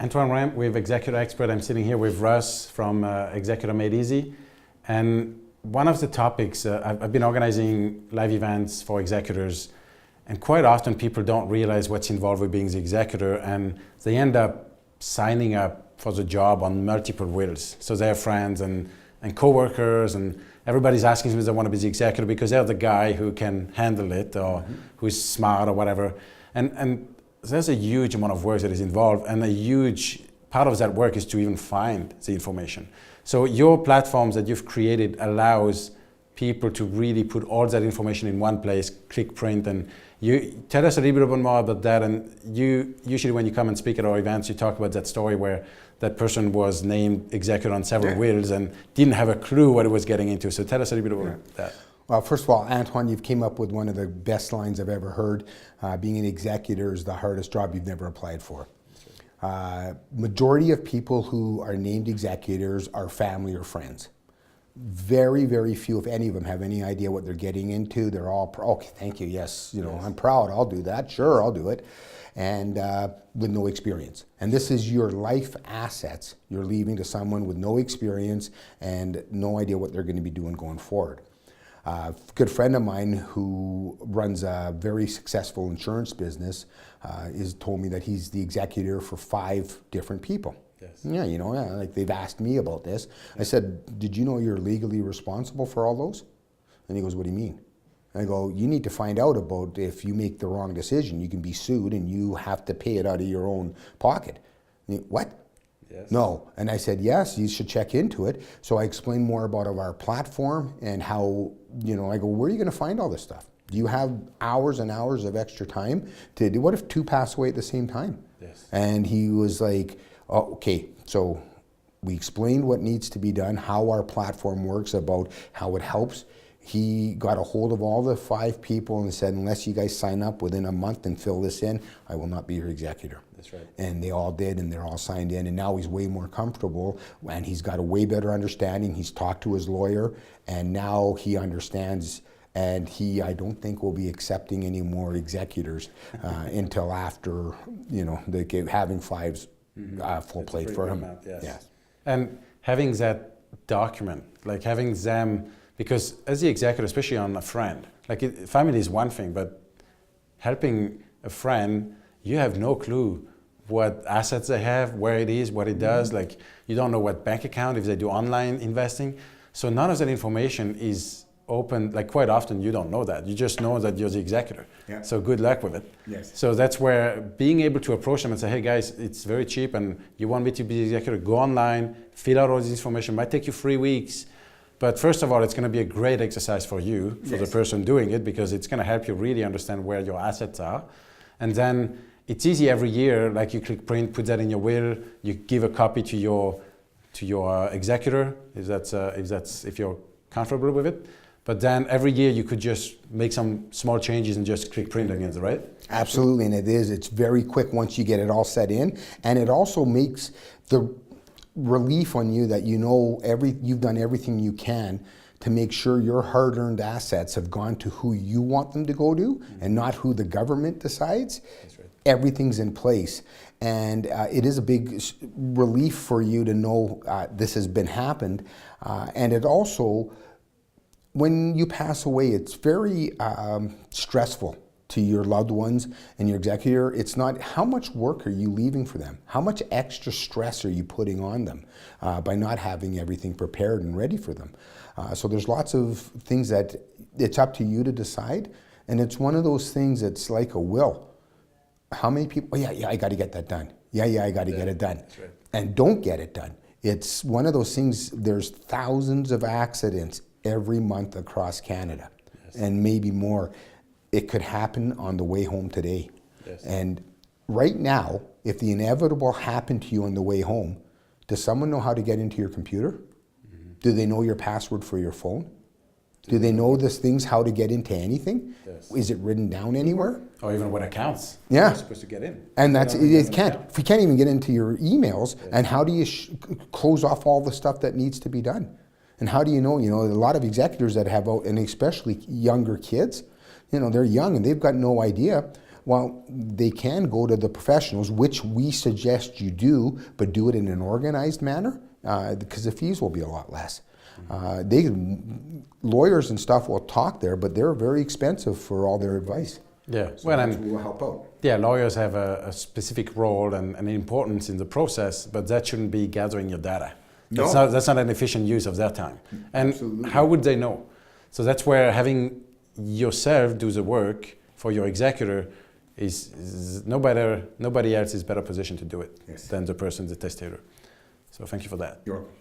Antoine Rempp with Executor Experts. I'm sitting here with Russ from Executor Made Easy. And one of the topics, I've been organizing live events for executors, and quite often people don't realize what's involved with being the executor, and they end up signing up for the job on multiple wheels. So they have friends and co-workers, and everybody's asking them if they want to be the executor because they're the guy who can handle it or who's smart or whatever. And there's a huge amount of work that is involved, and a huge part of that work is to even find the information. So your platforms that you've created allows people to really put all that information in one place, click print, and you tell us a little bit more about that. And you usually, when you come and speak at our events, you talk about that story where that person was named executor on several wheels and didn't have a clue what it was getting into. So tell us a little bit about that. Well, first of all, Antoine, you've came up with one of the best lines I've ever heard. Being an executor is the hardest job you've never applied for. Majority of people who are named executors are family or friends. Very, very few, if any of them, have any idea what they're getting into. They're all, okay, thank you, yes, I'm proud, I'll do that, sure, I'll do it. And with no experience. And this is your life assets you're leaving to someone with no experience and no idea what they're going to be doing going forward. A good friend of mine who runs a very successful insurance business told me that he's the executor for 5 different people. Yes. Yeah, like they've asked me about this. I said, did you know you're legally responsible for all those? And he goes, what do you mean? And I go, you need to find out about if you make the wrong decision, you can be sued and you have to pay it out of your own pocket. And he, what? Yes. No. And I said, yes, you should check into it. So I explained more about our platform and how, I go, where are you going to find all this stuff? Do you have hours and hours of extra time to do? What if 2 pass away at the same time? Yes. And he was like, oh, okay. So we explained what needs to be done, how our platform works, about how it helps. He got a hold of all the 5 people and said, unless you guys sign up within a month and fill this in, I will not be your executor. That's right. And they all did, and they're all signed in, and now he's way more comfortable, and he's got a way better understanding. He's talked to his lawyer, and now he understands, and I don't think will be accepting any more executors until after, having 5's full plate for him. Yes. And having that document, like having them, because as the executor, especially on a friend, family is one thing, but helping a friend, you have no clue what assets they have, where it is, what it does. Like, you don't know what bank account, if they do online investing. So none of that information is open. Like, quite often you don't know that. You just know that you're the executor. Yeah. So good luck with it. Yes. So that's where being able to approach them and say, hey guys, it's very cheap and you want me to be the executor, go online, fill out all this information. It might take you 3 weeks. But first of all, it's going to be a great exercise for you, for the person doing it, because it's going to help you really understand where your assets are. And then it's easy every year, like you click print, put that in your will, you give a copy to your executor, if you're comfortable with it. But then every year you could just make some small changes and just click print again, right? Absolutely, and it's very quick once you get it all set in. And it also makes the relief on you that you've done everything you can to make sure your hard-earned assets have gone to who you want them to go to and not who the government decides. That's right. Everything's in place, and it is a big relief for you to know this has been happened. And it also, when you pass away, it's very stressful to your loved ones and your executor. It's not how much work are you leaving for them? How much extra stress are you putting on them by not having everything prepared and ready for them? So there's lots of things that it's up to you to decide, and it's one of those things that's like a will. How many people, I got to get that done. I got to get it done. That's right. And don't get it done. It's one of those things, there's thousands of accidents every month across Canada, and maybe more. It could happen on the way home today. Yes. And right now, if the inevitable happened to you on the way home, does someone know how to get into your computer? Mm-hmm. Do they know your password for your phone? Do they know these things, how to get into anything? Yes. Is it written down anywhere? Or even what accounts you're supposed to get in. And that's, it can't. If you can't even get into your emails, and how do you close off all the stuff that needs to be done? And how do you know, a lot of executors that have, and especially younger kids, they're young and they've got no idea. Well, they can go to the professionals, which we suggest you do, but do it in an organized manner, because the fees will be a lot less. Lawyers and stuff will talk there, but they're very expensive for all their advice. Yeah, So well, that's and what will help out. yeah, lawyers have a specific role and an importance in the process, but that shouldn't be gathering your data. No. That's not an efficient use of their time. And Absolutely. how would they know? So that's where having yourself do the work for your executor is nobody else is better positioned to do it Yes. than the person, the testator. So thank you for that. You're welcome.